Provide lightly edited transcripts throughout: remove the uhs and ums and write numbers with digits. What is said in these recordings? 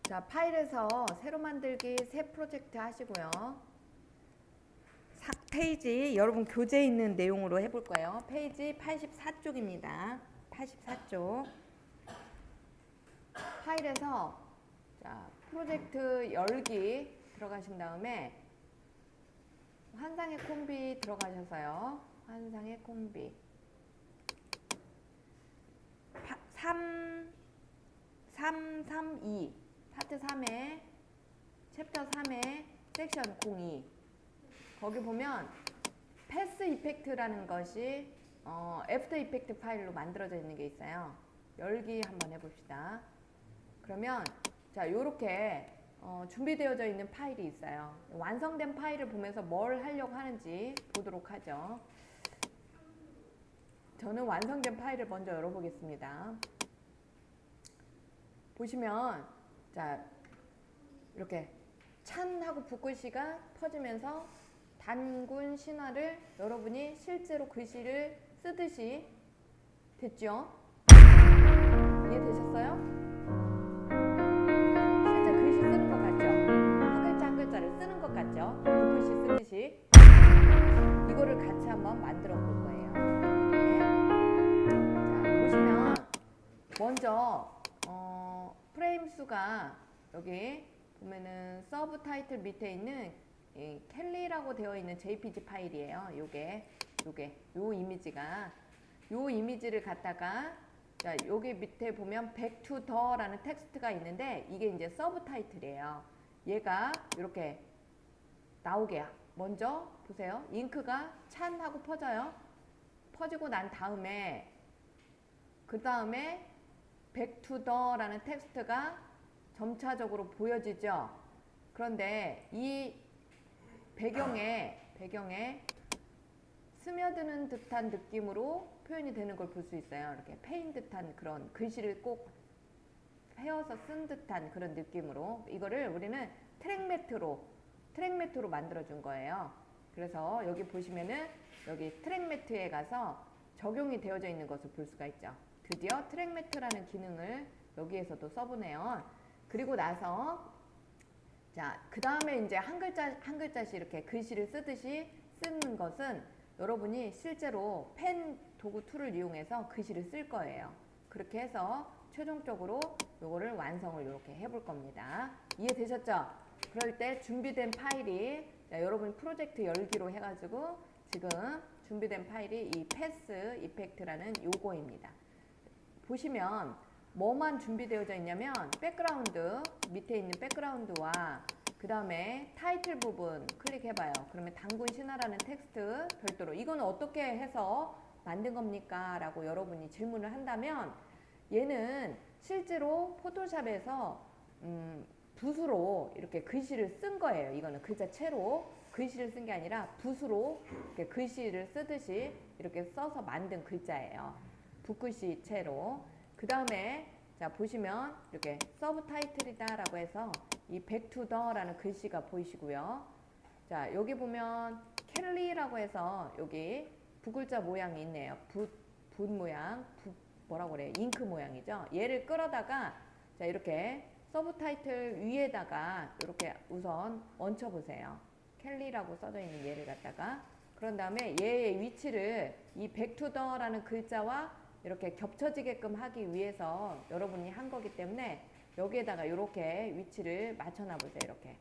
자, 파일에서 새로 만들기 새 프로젝트 하시고요. 페이지 여러분 교재에 있는 내용으로 해볼 거예요. 페이지 84쪽입니다. 84쪽. 파일에서 자, 프로젝트 열기 들어가신 다음에 환상의 콤비 들어가셔서요. 환상의 콤비 332 파트 3에 챕터 3에 섹션 02 거기 보면 패스 이펙트라는 것이 애프터 이펙트 파일로 만들어져 있는 게 있어요. 열기 한번 해봅시다. 그러면 자 요렇게 준비되어져 있는 파일이 있어요. 완성된 파일을 보면서 뭘 하려고 하는지 보도록 하죠. 저는 완성된 파일을 먼저 열어보겠습니다. 보시면 자 이렇게 찬하고 붓글씨가 퍼지면서 단군 신화를 여러분이 실제로 글씨를 쓰듯이 됐죠? 이해되셨어요? 실제 글씨 쓰는 것 같죠? 한 글자 한 글자를 쓰는 것 같죠? 붓글씨 쓰듯이 이거를 같이 한번 만들어 볼 거예요. 자, 보시면 먼저 프레임 수가 여기 보면은 서브 타이틀 밑에 있는 이 켈리라고 되어 있는 JPG 파일이에요. 요 이미지가 요 이미지를 갖다가 자 여기 밑에 보면 back to the라는 텍스트가 있는데 이게 이제 서브 타이틀이에요. 얘가 이렇게 나오게 먼저 보세요. 잉크가 찬 하고 퍼져요. 퍼지고 난 다음에 그 다음에 back to the라는 텍스트가 점차적으로 보여지죠. 그런데 이 배경에 스며드는 듯한 느낌으로 표현이 되는 걸 볼 수 있어요. 이렇게 패인 듯한 그런 글씨를 꼭 헤어서 쓴 듯한 그런 느낌으로 이거를 우리는 트랙 매트로 만들어 준 거예요. 그래서 여기 보시면은 여기 트랙 매트에 가서 적용이 되어져 있는 것을 볼 수가 있죠. 드디어 트랙 매트라는 기능을 여기에서도 써보네요. 그리고 나서 자, 그 다음에 이제 한 글자씩 이렇게 글씨를 쓰듯이 쓰는 것은 여러분이 실제로 펜 도구 툴을 이용해서 글씨를 쓸 거예요. 그렇게 해서 최종적으로 요거를 완성을 이렇게 해볼 겁니다. 이해되셨죠? 그럴 때 준비된 파일이 자, 여러분 프로젝트 열기로 해가지고 지금 준비된 파일이 이 패스 이펙트라는 요거입니다. 보시면 뭐만 준비되어져 있냐면 백그라운드 밑에 있는 백그라운드와 그 다음에 타이틀 부분 클릭해봐요. 그러면 단군 신화라는 tek스트 별도로 이건 어떻게 해서 만든 겁니까? 라고 여러분이 질문을 한다면 얘는 실제로 포토샵에서 붓으로 이렇게 글씨를 쓴 거예요. 이거는 글자체로 글씨를 쓴 게 아니라 붓으로 이렇게 글씨를 쓰듯이 이렇게 써서 만든 글자예요. 붓글씨 채로. 그 다음에 자 보시면 이렇게 서브 타이틀이다 라고 해서 이 back to the라는 글씨가 보이시고요. 자 여기 보면 켈리라고 해서 여기 붓글자 모양이 있네요. 붓 모양, 뭐라고 그래요? 잉크 모양이죠. 얘를 끌어다가 자 이렇게 서브 타이틀 위에다가 이렇게 우선 얹혀 보세요. 켈리라고 써져 있는 얘를 갖다가 그런 다음에 얘의 위치를 이 back to the라는 글자와 이렇게 겹쳐지게끔 하기 위해서 여러분이 한 거기 때문에 여기에다가 이렇게 위치를 맞춰놔 보세요. 이렇게.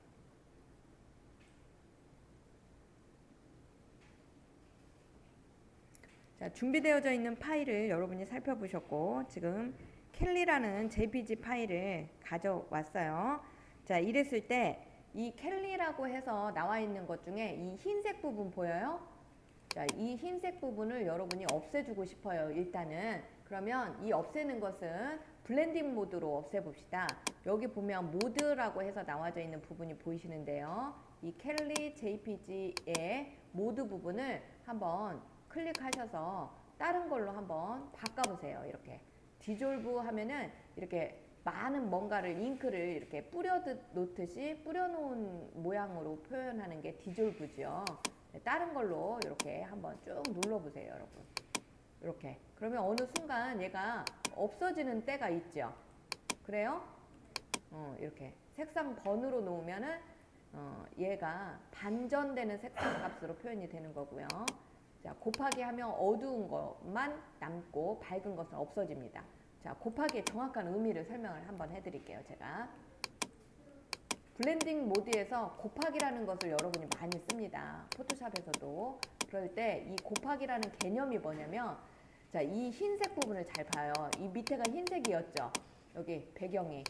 자, 준비되어져 있는 파일을 여러분이 살펴보셨고 지금 켈리라는 JPG 파일을 가져왔어요. 자, 이랬을 때 이 켈리라고 해서 나와 있는 것 중에 이 흰색 부분 보여요? 자, 이 흰색 부분을 여러분이 없애주고 싶어요. 일단은 그러면 이 없애는 것은 블렌딩 모드로 없애봅시다. 여기 보면 모드라고 해서 나와져 있는 부분이 보이시는데요. 이 켈리 JPG의 모드 부분을 한번 클릭하셔서 다른 걸로 한번 바꿔보세요. 이렇게 디졸브 하면은 이렇게 많은 뭔가를 잉크를 이렇게 뿌려놓듯이 뿌려놓은 모양으로 표현하는 게 디졸브죠. 다른 걸로 이렇게 한번 쭉 눌러보세요, 여러분. 이렇게. 그러면 어느 순간 얘가 없어지는 때가 있죠. 그래요? 이렇게 색상 번으로 놓으면은 얘가 반전되는 색상 값으로 표현이 되는 거고요. 자, 곱하기 하면 어두운 것만 남고 밝은 것은 없어집니다. 자, 곱하기의 정확한 의미를 설명을 한번 해드릴게요. 제가 블렌딩 모드에서 곱하기라는 것을 여러분이 많이 씁니다. 포토샵에서도. 그럴 때 이 곱하기라는 개념이 뭐냐면, 자, 이 흰색 부분을 잘 봐요. 이 밑에가 흰색이었죠. 여기 배경이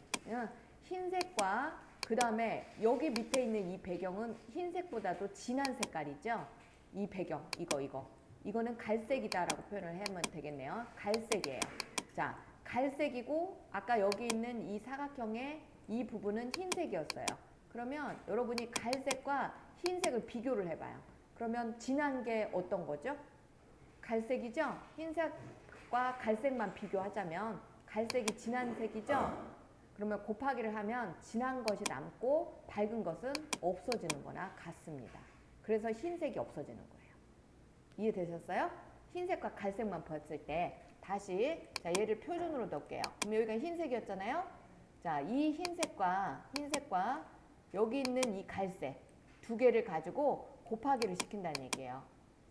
흰색과 그 다음에 여기 밑에 있는 이 배경은 흰색보다도 진한 색깔이죠. 이 배경 이거는 갈색이다라고 표현을 하면 되겠네요. 갈색이에요. 자, 갈색이고 아까 여기 있는 이 사각형의 이 부분은 흰색이었어요. 그러면 여러분이 갈색과 흰색을 비교를 해봐요. 그러면 진한 게 어떤 거죠? 갈색이죠? 흰색과 갈색만 비교하자면 갈색이 진한 색이죠? 그러면 곱하기를 하면 진한 것이 남고 밝은 것은 없어지는 거나 같습니다. 그래서 흰색이 없어지는 거예요. 이해되셨어요? 흰색과 갈색만 봤을 때 다시 자 얘를 표준으로 넣을게요. 그럼 여기가 흰색이었잖아요. 자, 이 흰색과 여기 있는 이 갈색 두 개를 가지고 곱하기를 시킨다는 얘기예요.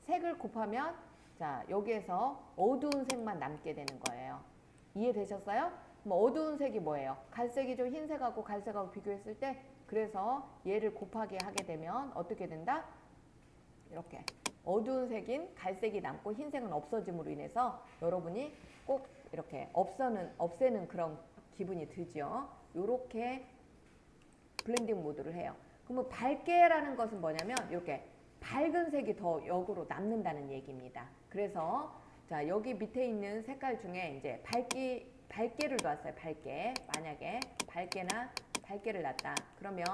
색을 곱하면 자 여기에서 어두운 색만 남게 되는 거예요. 이해되셨어요? 뭐 어두운 색이 뭐예요? 갈색이죠. 흰색하고 갈색하고 비교했을 때 그래서 얘를 곱하기 하게 되면 어떻게 된다? 이렇게 어두운 색인 갈색이 남고 흰색은 없어짐으로 인해서 여러분이 꼭 이렇게 없애는 그런 기분이 들죠. 이렇게 블렌딩 모드를 해요. 그러면 밝게라는 것은 뭐냐면 이렇게 밝은 색이 더 역으로 남는다는 얘기입니다. 그래서 자 여기 밑에 있는 색깔 중에 이제 밝게를 놨어요. 밝게. 만약에 밝게를 놨다. 그러면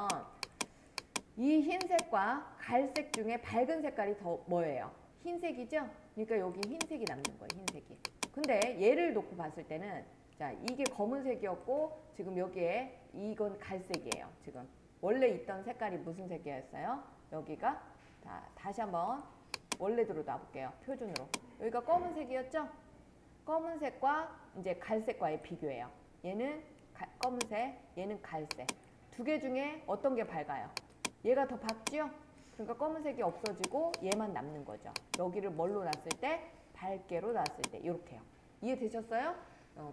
이 흰색과 갈색 중에 밝은 색깔이 더 뭐예요? 흰색이죠? 그러니까 여기 흰색이 남는 거예요. 흰색이. 근데 얘를 놓고 봤을 때는 자 이게 검은색이었고 지금 여기에 이건 갈색이에요. 지금 원래 있던 색깔이 무슨 색이었어요? 여기가 다시 한번 원래대로 놔볼게요. 표준으로. 여기가 검은색이었죠? 검은색과 이제 갈색과의 비교예요. 얘는 검은색, 얘는 갈색. 두 개 중에 어떤 게 밝아요? 얘가 더 밝죠? 그러니까 검은색이 없어지고 얘만 남는 거죠. 여기를 뭘로 놨을 때? 밝게로 놨을 때 이렇게요. 이해되셨어요?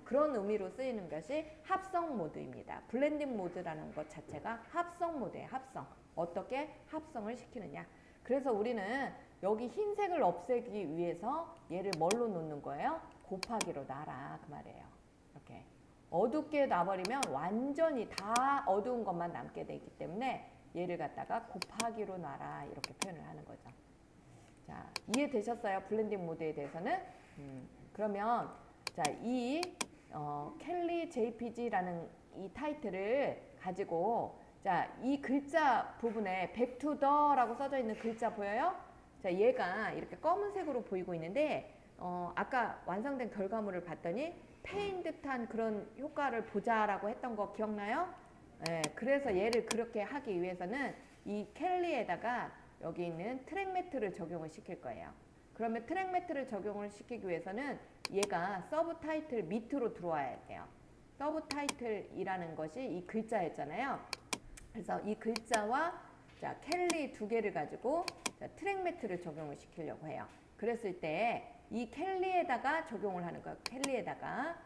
그런 의미로 쓰이는 것이 합성 모드입니다. 블렌딩 모드라는 것 자체가 합성 모드예요. 합성. 어떻게 합성을 시키느냐. 그래서 우리는 여기 흰색을 없애기 위해서 얘를 뭘로 놓는 거예요? 곱하기로 놔라 그 말이에요. 이렇게 어둡게 놔버리면 완전히 다 어두운 것만 남게 되기 때문에 얘를 갖다가 곱하기로 놔라 이렇게 표현을 하는 거죠. 자, 이해되셨어요? 블렌딩 모드에 대해서는? 그러면 자, 이 켈리 JPG라는 이 타이틀을 가지고 자, 이 글자 부분에 back to the라고 써져 있는 글자 보여요? 자, 얘가 이렇게 검은색으로 보이고 있는데 아까 완성된 결과물을 봤더니 패인 듯한 그런 효과를 보자라고 했던 거 기억나요? 네, 그래서 얘를 그렇게 하기 위해서는 이 켈리에다가 여기 있는 트랙 매트를 적용을 시킬 거예요. 그러면 트랙 매트를 적용을 시키기 위해서는 얘가 서브 타이틀 밑으로 들어와야 돼요. 서브 타이틀이라는 것이 이 글자였잖아요. 그래서 이 글자와 자, 켈리 두 개를 가지고 자, 트랙 매트를 적용을 시키려고 해요. 그랬을 때 이 켈리에다가 적용을 하는 거예요. 켈리에다가.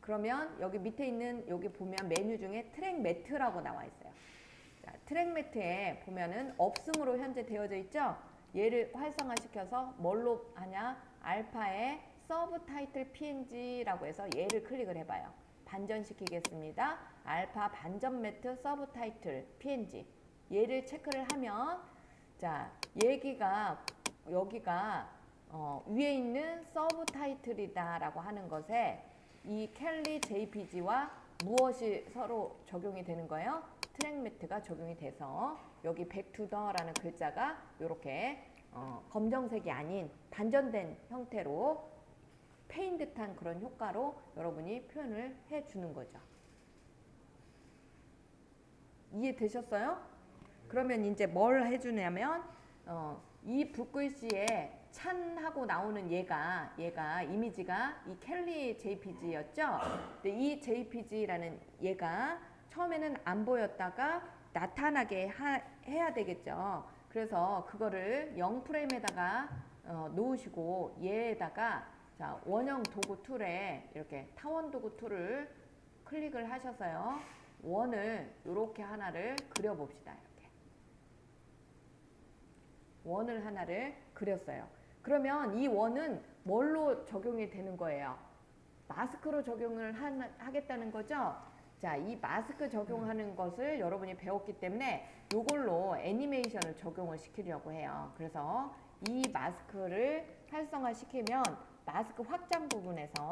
그러면 여기 밑에 있는 여기 보면 메뉴 중에 트랙 매트라고 나와 있어요. 자, 트랙 매트에 보면은 없음으로 현재 되어져 있죠. 얘를 활성화시켜서 뭘로 하냐? 알파의 서브 타이틀 png라고 해서 얘를 클릭을 해봐요. 반전시키겠습니다. 알파 반전 매트 서브 타이틀 png 얘를 체크를 하면 자 여기가 위에 있는 서브 타이틀이다 라고 하는 것에 이 켈리 JPG와 무엇이 서로 적용이 되는 거예요? 트랙 매트가 적용이 돼서 여기 back to the라는 글자가 이렇게 검정색이 아닌 반전된 형태로 패인 듯한 그런 효과로 여러분이 표현을 해주는 거죠. 이해되셨어요? 그러면 이제 뭘 해주냐면 이 붓글씨에 찬하고 나오는 얘가 이미지가 이 켈리 JPG였죠. 근데 이 JPG라는 얘가 처음에는 안 보였다가 나타나게 해야 되겠죠. 그래서 그거를 0프레임에다가 놓으시고 얘에다가 자, 원형 도구 툴에 이렇게 타원 도구 툴을 클릭을 하셔서요. 원을 이렇게 하나를 그려봅시다. 이렇게 원을 하나를 그렸어요. 그러면 이 원은 뭘로 적용이 되는 거예요? 마스크로 적용을 하겠다는 거죠. 자, 이 마스크 적용하는 것을 여러분이 배웠기 때문에 이걸로 애니메이션을 적용을 시키려고 해요. 그래서 이 마스크를 활성화시키면 마스크 확장 부분에서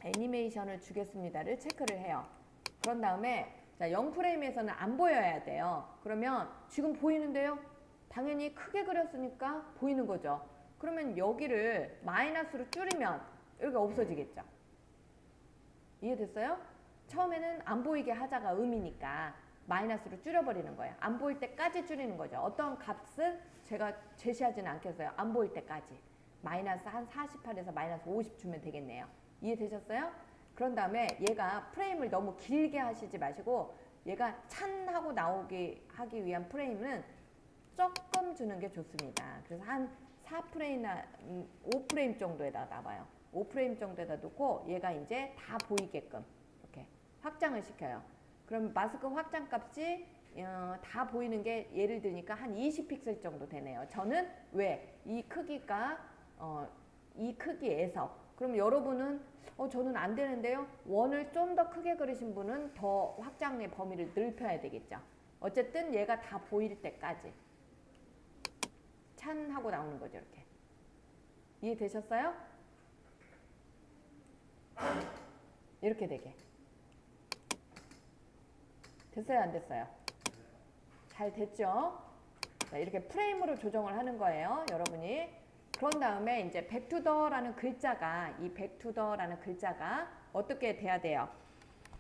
애니메이션을 주겠습니다를 체크를 해요. 그런 다음에 자, 0프레임에서는 안 보여야 돼요. 그러면 지금 보이는데요? 당연히 크게 그렸으니까 보이는 거죠. 그러면 여기를 마이너스로 줄이면 여기가 없어지겠죠. 이해됐어요? 처음에는 안 보이게 하자가 의미니까 마이너스로 줄여버리는 거예요. 안 보일 때까지 줄이는 거죠. 어떤 값은 제가 제시하지는 않겠어요. 안 보일 때까지. 마이너스 한 48에서 마이너스 50 주면 되겠네요. 이해되셨어요? 그런 다음에 얘가 프레임을 너무 길게 하시지 마시고 얘가 찬 하고 나오게 하기 위한 프레임은 조금 주는 게 좋습니다. 그래서 한 4프레임이나 5프레임 정도에다 놔봐요. 5프레임 정도에다 놓고 얘가 이제 다 보이게끔 이렇게 확장을 시켜요. 그럼 마스크 확장 값이 다 보이는 게 예를 들니까 한 20픽셀 정도 되네요. 저는 왜? 이 크기가 이 크기에서 그럼 여러분은 저는 안 되는데요. 원을 좀 더 크게 그리신 분은 더 확장의 범위를 넓혀야 되겠죠. 어쨌든 얘가 다 보일 때까지 찬 하고 나오는 거죠. 이렇게 이해되셨어요? 이렇게 되게 됐어요? 안 됐어요? 잘 됐죠? 자, 이렇게 프레임으로 조정을 하는 거예요. 여러분이 그런 다음에 이제 백투더라는 글자가 이 백투더라는 글자가 어떻게 돼야 돼요?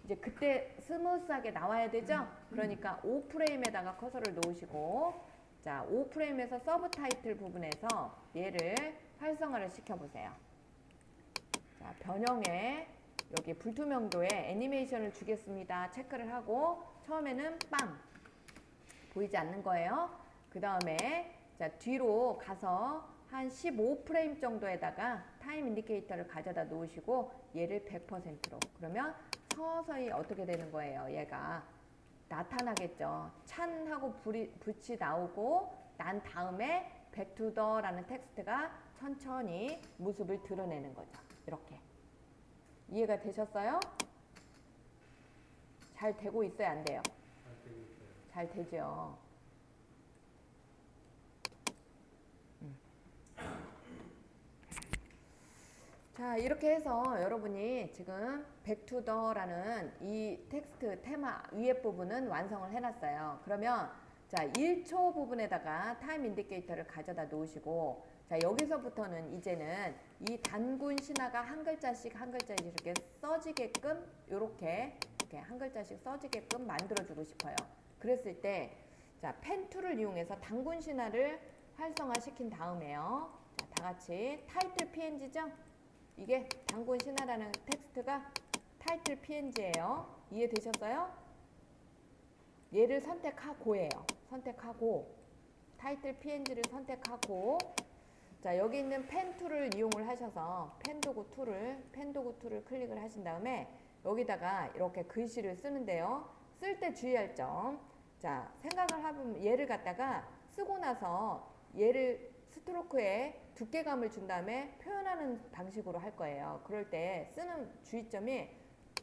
이제 그때 스무스하게 나와야 되죠? 그러니까 5프레임에다가 커서를 놓으시고 자 5프레임에서 서브 타이틀 부분에서 얘를 활성화를 시켜보세요. 자 변형에 여기 불투명도에 애니메이션을 주겠습니다. 체크를 하고 처음에는 빵 보이지 않는 거예요. 그 다음에 자 뒤로 가서 한 15프레임 정도에다가 타임 인디케이터를 가져다 놓으시고 얘를 100%로 그러면 서서히 어떻게 되는 거예요. 얘가 나타나겠죠. 찬 하고 불이 나오고 난 다음에 백투더라는 텍스트가 천천히 모습을 드러내는 거죠. 이렇게 이해가 되셨어요? 잘 되고 있어요? 안 돼요? 잘 되죠. 자 이렇게 해서 여러분이 지금 백투더라는 이 텍스트 테마 위에 부분은 완성을 해놨어요. 그러면 자 1초 부분에다가 타임 인디케이터를 가져다 놓으시고 자 여기서부터는 이제는 이 단군 신화가 한 글자씩 한 글자씩 이렇게 써지게끔 이렇게 한 글자씩 써지게끔 만들어주고 싶어요. 그랬을 때 자 펜 툴을 이용해서 단군 신화를 활성화시킨 다음에요. 자 다 같이 타이틀 PNG죠? 이게 단군 신화라는 텍스트가 타이틀 PNG예요. 이해되셨어요? 얘를 선택하고예요. 선택하고 타이틀 PNG를 선택하고 자 여기 있는 펜 툴을 이용을 하셔서 펜 도구 툴을 클릭을 하신 다음에 여기다가 이렇게 글씨를 쓰는데요. 쓸 때 주의할 점. 자 생각을 하면 얘를 갖다가 쓰고 나서 얘를 스트로크에 두께감을 준 다음에 표현하는 방식으로 할 거예요. 그럴 때 쓰는 주의점이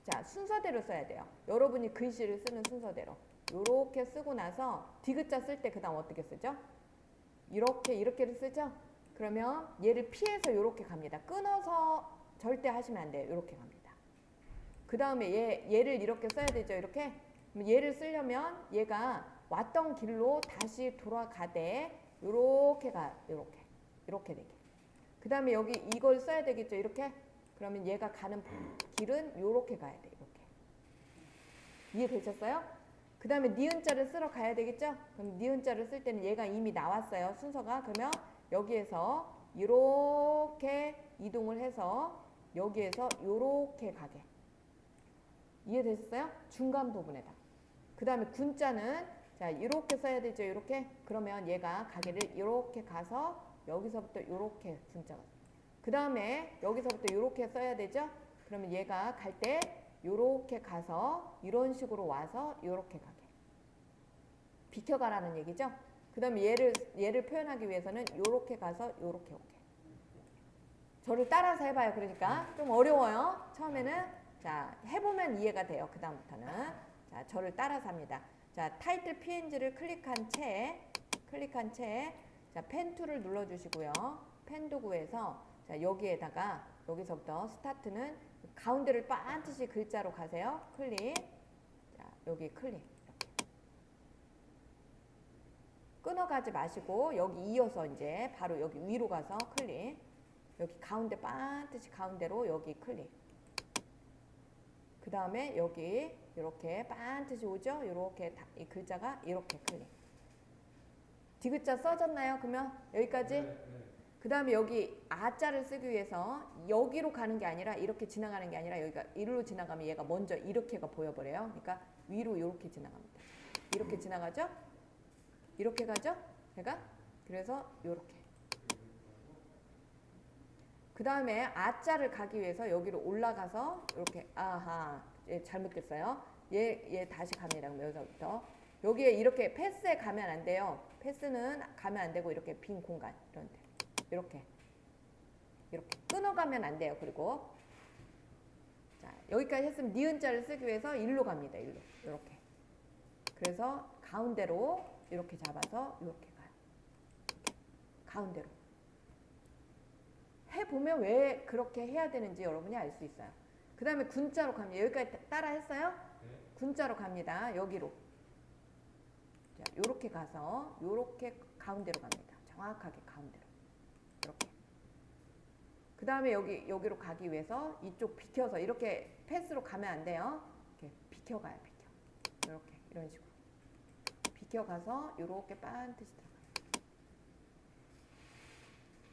자 순서대로 써야 돼요. 여러분이 글씨를 쓰는 순서대로 요렇게 쓰고 나서 디귿자 쓸 때 그 다음 어떻게 쓰죠? 이렇게를 쓰죠? 그러면 얘를 피해서 요렇게 갑니다. 끊어서 절대 하시면 안 돼요. 요렇게 갑니다. 그 다음에 얘를 이렇게 써야 되죠. 이렇게 얘를 쓰려면 얘가 왔던 길로 다시 돌아가되 요렇게 이렇게 되게. 그 다음에 여기 이걸 써야 되겠죠. 이렇게. 그러면 얘가 가는 길은 요렇게 가야 돼. 이렇게. 이해되셨어요? 그 다음에 니은자를 쓰러 가야 되겠죠. 그럼 니은자를 쓸 때는 얘가 이미 나왔어요. 순서가. 그러면 여기에서 이렇게 이동을 해서 여기에서 요렇게 가게. 이해되셨어요? 중간 부분에다. 그 다음에 군자는 자 이렇게 써야 되죠. 이렇게. 그러면 얘가 가게를 이렇게 가서 여기서부터 이렇게 군자가. 그 다음에 여기서부터 이렇게 써야 되죠. 그러면 얘가 갈 때 이렇게 가서 이런 식으로 와서 이렇게 가게. 비켜가라는 얘기죠. 그 다음에 얘를 표현하기 위해서는 이렇게 가서 이렇게 오게. 저를 따라서 해봐요. 그러니까 좀 어려워요. 처음에는 자 해보면 이해가 돼요. 그 다음부터는 자 저를 따라서 합니다. 자 타이틀 PNG를 클릭한 채 자 펜 툴을 눌러주시고요. 펜 도구에서 자 여기에다가 여기서부터 스타트는 가운데를 반드시 글자로 가세요. 클릭. 자 여기 클릭. 이렇게. 끊어가지 마시고 여기 이어서 이제 바로 여기 위로 가서 클릭. 여기 가운데 반드시 가운데로 여기 클릭. 그 다음에 여기 이렇게 반드시 오죠? 이렇게 이 글자가 이렇게 클릭. 디귿자 써졌나요? 그러면 여기까지? 네. 그 다음에 여기 아자를 쓰기 위해서 여기로 가는 게 아니라 이렇게 지나가는 게 아니라 여기가 이리로 지나가면 얘가 먼저 이렇게가 보여버려요. 그러니까 위로 이렇게 지나갑니다. 이렇게 지나가죠? 이렇게 가죠? 얘가? 그래서 이렇게. 그 다음에 아자를 가기 위해서 여기로 올라가서 이렇게 아하 잘못됐어요. 얘 다시 갑니다. 그럼 여기서부터 여기에 이렇게 패스에 가면 안 돼요. 패스는 가면 안 되고 이렇게 빈 공간 이런 데 이렇게 끊어가면 안 돼요. 그리고 자 여기까지 했으면 니은자를 쓰기 위해서 일로 갑니다. 일로 이렇게. 그래서 가운데로 이렇게 잡아서 이렇게 가요. 가운데로. 해보면 왜 그렇게 해야 되는지 여러분이 알 수 있어요. 그 다음에 군자로 갑니다. 여기까지 따라 했어요? 네. 군자로 갑니다. 여기로. 자, 요렇게 가서 요렇게 가운데로 갑니다. 정확하게 가운데로. 이렇게. 그 다음에 여기로 가기 위해서 이쪽 비켜서 이렇게 패스로 가면 안 돼요. 이렇게 비켜가요. 이렇게 이런 식으로. 비켜가서 요렇게 반드시 들어가요.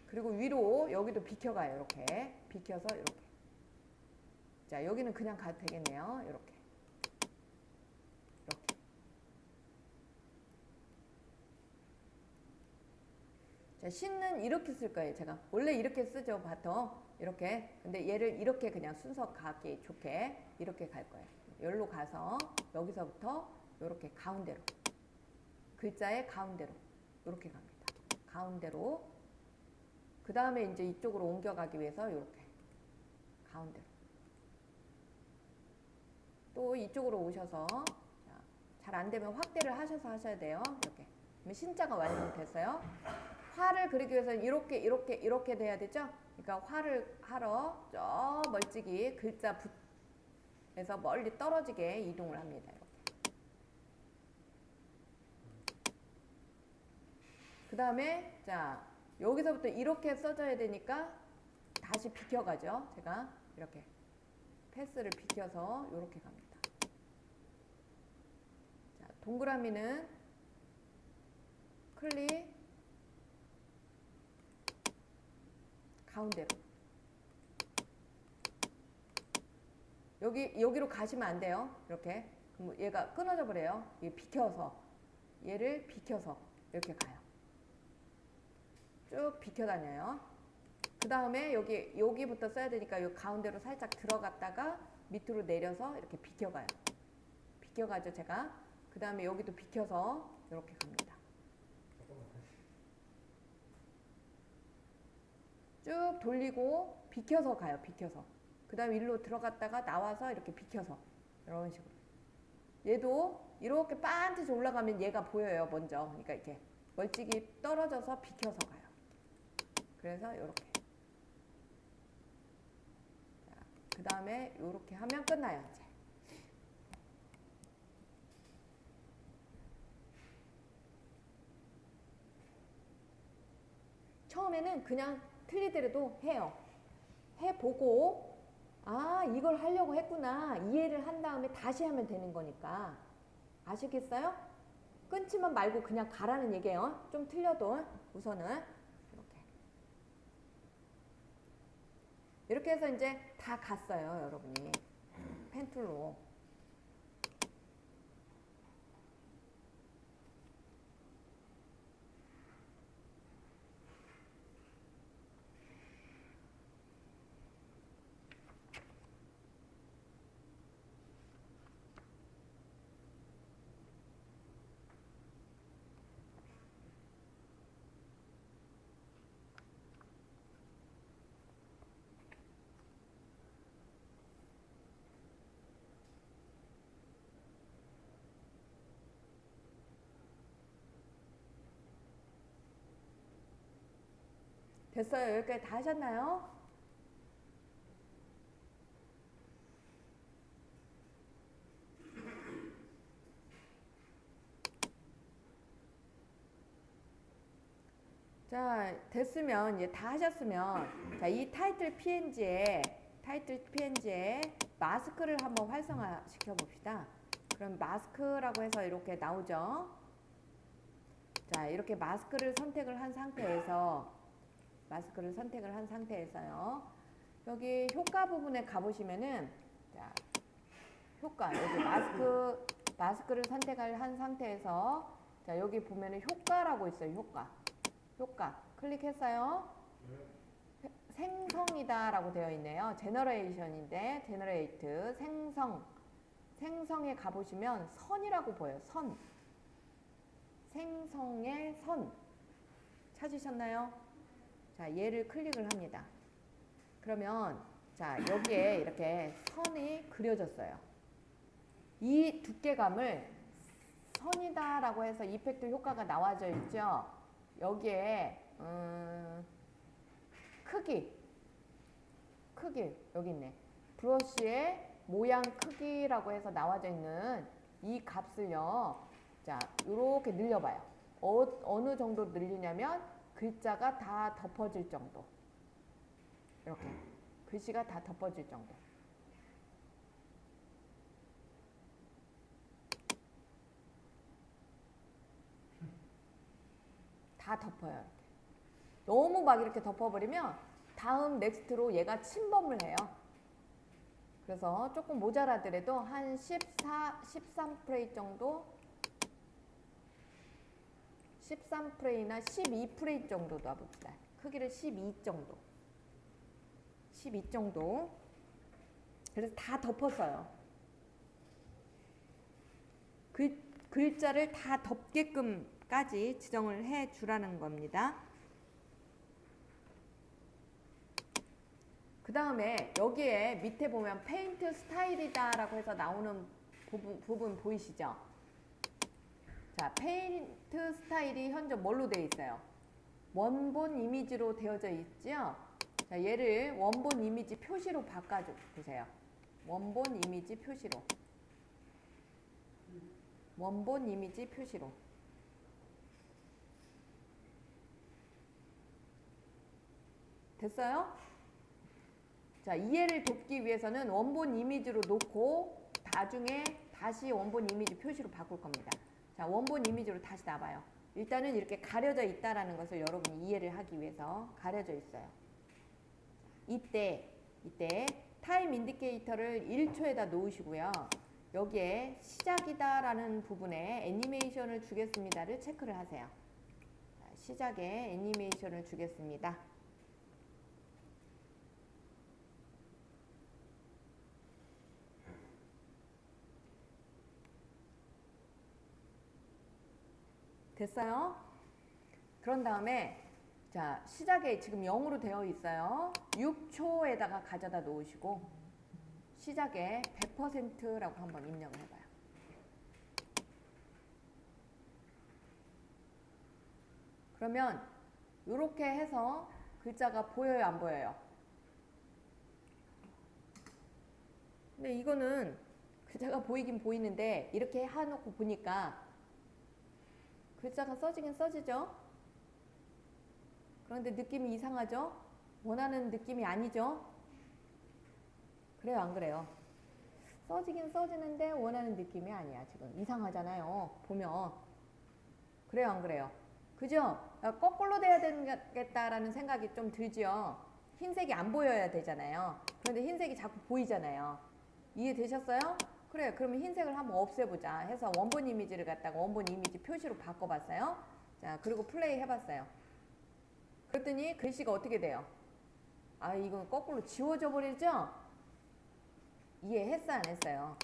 그리고 위로 여기도 비켜가요. 이렇게 비켜서 이렇게. 자 여기는 그냥 가도 되겠네요. 이렇게. 자, 신는 이렇게 쓸 거예요. 제가 원래 이렇게 쓰죠. 바텀 이렇게. 근데 얘를 이렇게 그냥 순서 가기 좋게 이렇게 갈 거예요. 여기로 가서 여기서부터 이렇게 가운데로 글자의 가운데로 이렇게 갑니다. 가운데로. 그 다음에 이제 이쪽으로 옮겨가기 위해서 이렇게 가운데로. 또 이쪽으로 오셔서 잘 안 되면 확대를 하셔서 하셔야 돼요. 이렇게. 그러면 신자가 완성됐어요. 화를 그리기 위해서는 이렇게 돼야 되죠? 그러니까 화를 하러 저 멀찍이 글자 붓에서 멀리 떨어지게 이동을 합니다. 이렇게. 그 다음에 자 여기서부터 이렇게 써줘야 되니까 다시 비켜가죠. 제가 이렇게 패스를 비켜서 이렇게 갑니다. 자, 동그라미는 클릭 가운데로. 여기로 가시면 안 돼요. 이렇게. 그럼 얘가 끊어져 버려요. 얘 비켜서. 얘를 비켜서 이렇게 가요. 쭉 비켜 다녀요. 그 다음에 여기부터 써야 되니까 요 가운데로 살짝 들어갔다가 밑으로 내려서 이렇게 비켜가요. 비켜가죠, 제가. 그 다음에 여기도 비켜서 이렇게 갑니다. 쭉 돌리고 비켜서 가요. 비켜서. 그 다음에 일로 들어갔다가 나와서 이렇게 비켜서 이런 식으로. 얘도 이렇게 반드시 올라가면 얘가 보여요. 먼저. 그러니까 이렇게 멀찍이 떨어져서 비켜서 가요. 그래서 이렇게. 그 다음에 이렇게 하면 끝나요. 이제. 처음에는 그냥 틀리더라도 해요. 해보고 아 이걸 하려고 했구나 이해를 한 다음에 다시 하면 되는 거니까. 아시겠어요? 끊지만 말고 그냥 가라는 얘기예요. 좀 틀려도 우선은 이렇게 해서 이제 다 갔어요. 여러분이 펜툴로. 됐어요? 여기까지 다 하셨나요? 자, 됐으면, 이제 다 하셨으면, 자, 이 타이틀 PNG에 마스크를 한번 활성화 시켜 봅시다. 그럼 마스크라고 해서 이렇게 나오죠. 자, 이렇게 마스크를 선택을 한 상태에서요. 여기 효과 부분에 가보시면은, 자, 효과, 여기 마스크를 선택을 한 상태에서, 자, 여기 보면은 효과라고 있어요. 효과 클릭했어요. 생성이다 라고 되어 있네요. 제너레이션인데 제너레이트 생성에 가보시면 선이라고 보여요. 생성의 선 찾으셨나요? 자, 얘를 클릭을 합니다. 그러면 자, 여기에 이렇게 선이 그려졌어요. 이 두께감을 선이다 라고 해서 이펙트 효과가 나와져 있죠. 여기에 크기 여기 있네. 브러쉬의 모양 크기라고 해서 나와져 있는 이 값을요. 자, 요렇게 늘려봐요. 어느 정도 늘리냐면 글자가 다 덮어질 정도. 이렇게 글씨가 다 덮어질 정도. 다 덮어요. 이렇게. 너무 막 이렇게 덮어버리면 다음 넥스트로 얘가 침범을 해요. 그래서 조금 모자라더라도 한 13프레이 정도, 13프레이나 12프레이 정도 놔봅시다. 크기를 12 정도. 그래서 다 덮었어요. 글자를 다 덮게끔까지 지정을 해 주라는 겁니다. 그 다음에 여기에 밑에 보면 페인트 스타일이다 라고 해서 나오는 부분 보이시죠? 자, 페인트 스타일이 현재 뭘로 되어 있어요? 원본 이미지로 되어져 있죠? 자, 얘를 원본 이미지 표시로 바꿔줘 보세요. 원본 이미지 표시로. 됐어요? 자, 이해를 돕기 위해서는 원본 이미지로 놓고 나중에 다시 원본 이미지 표시로 바꿀 겁니다. 자, 원본 이미지로 다시 놔봐요. 일단은 이렇게 가려져 있다라는 것을 여러분이 이해를 하기 위해서 가려져 있어요. 이때 타임 인디케이터를 1초에다 놓으시고요. 여기에 시작이다라는 부분에 애니메이션을 주겠습니다를 체크를 하세요. 자, 시작에 애니메이션을 주겠습니다. 됐어요? 그런 다음에 자, 시작에 지금 0으로 되어 있어요. 6초에다가 가져다 놓으시고 시작에 100%라고 한번 입력을 해봐요. 그러면 이렇게 해서 글자가 보여요, 안 보여요? 근데 이거는 글자가 보이긴 보이는데 이렇게 해놓고 보니까 글자가 써지긴 써지죠? 그런데 느낌이 이상하죠? 원하는 느낌이 아니죠? 그래요, 안 그래요? 써지긴 써지는데 원하는 느낌이 아니야. 지금 이상하잖아요. 보면. 그래요, 안 그래요? 그죠? 거꾸로 돼야 되겠다라는 생각이 좀 들죠? 흰색이 안 보여야 되잖아요. 그런데 흰색이 자꾸 보이잖아요. 이해되셨어요? 그래, 그러면 흰색을 한번 없애보자 해서 원본 이미지를 갖다가 원본 이미지 표시로 바꿔봤어요. 자, 그리고 플레이 해봤어요. 그랬더니 글씨가 어떻게 돼요? 아, 이건 거꾸로 지워져 버리죠? 이해했어, 안 했어요?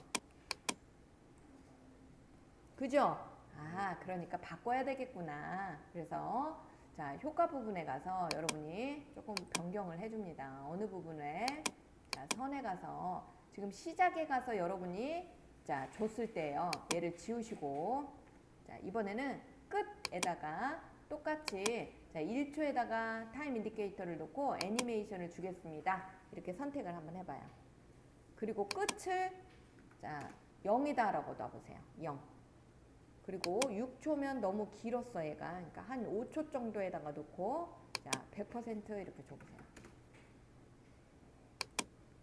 그죠? 아, 그러니까 바꿔야 되겠구나. 그래서 자, 효과 부분에 가서 여러분이 조금 변경을 해줍니다. 어느 부분에? 자, 선에 가서 지금 시작에 가서 여러분이 자, 줬을 때요. 얘를 지우시고 자, 이번에는 끝에다가 똑같이 자, 1초에다가 타임 인디케이터를 놓고 애니메이션을 주겠습니다. 이렇게 선택을 한번 해봐요. 그리고 끝을 자 0이다 라고 놔보세요. 0. 그리고 6초면 너무 길었어 얘가. 그러니까 한 5초 정도에다가 놓고 자 100% 이렇게 줘보세요.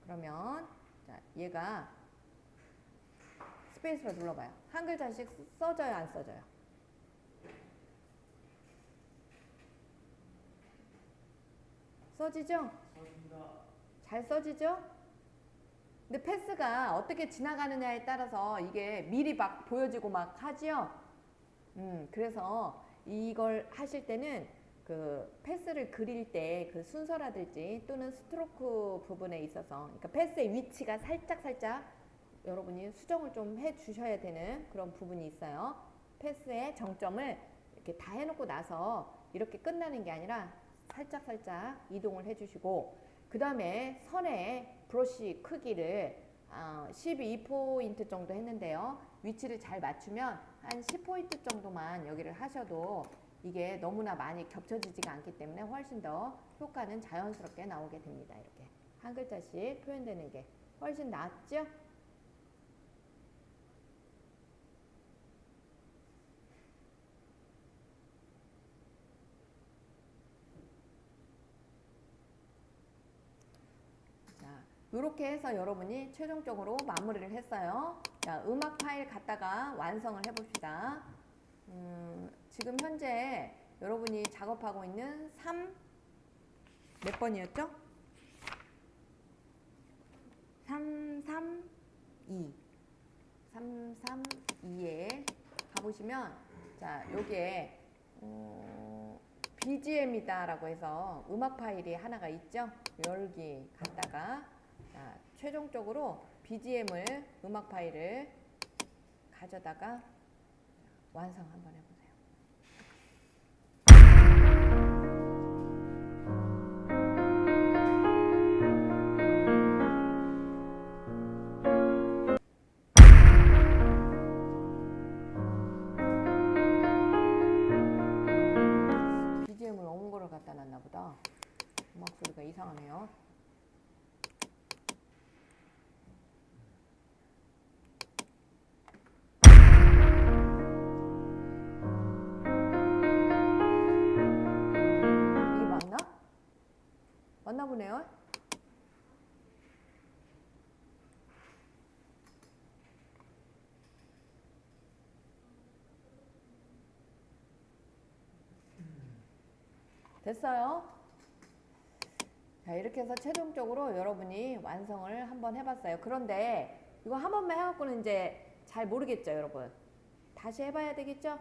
그러면 자 얘가 스페이스로 눌러봐요. 한 글자씩 써져요 안 써져요? 써지죠? 써진다. 잘 써지죠? 근데 패스가 어떻게 지나가느냐에 따라서 이게 미리 막 보여지고 막 하지요? 그래서 이걸 하실 때는 그 패스를 그릴 때 그 순서라든지 또는 스트로크 부분에 있어서 그러니까 패스의 위치가 살짝 여러분이 수정을 좀 해 주셔야 되는 그런 부분이 있어요. 패스의 정점을 이렇게 다 해놓고 나서 이렇게 끝나는 게 아니라 살짝 이동을 해주시고 그 다음에 선의 브러쉬 크기를 12포인트 정도 했는데요. 위치를 잘 맞추면 한 10포인트 정도만 여기를 하셔도 이게 너무나 많이 겹쳐지지가 않기 때문에 훨씬 더 효과는 자연스럽게 나오게 됩니다. 이렇게 한 글자씩 표현되는 게 훨씬 낫죠? 이렇게 해서 여러분이 최종적으로 마무리를 했어요. 자, 음악 파일 갖다가 완성을 해봅시다. 지금 현재 여러분이 작업하고 있는 3 몇 번이었죠? 332 332에 가보시면 자, 요게 BGM이다 라고 해서 음악 파일이 하나가 있죠? 열기 갖다가 자, 최종적으로 BGM을 음악 파일을 가져다가 완성 한번 해보세요. BGM을 온 거를 갖다 놨나 보다. 음악 소리가 이상하네요. 맞나 보네요. 됐어요. 자, 이렇게 해서 최종적으로 여러분이 완성을 한번 해봤어요. 그런데 이거 한 번만 해갖고는 이제 잘 모르겠죠, 여러분? 다시 해봐야 되겠죠?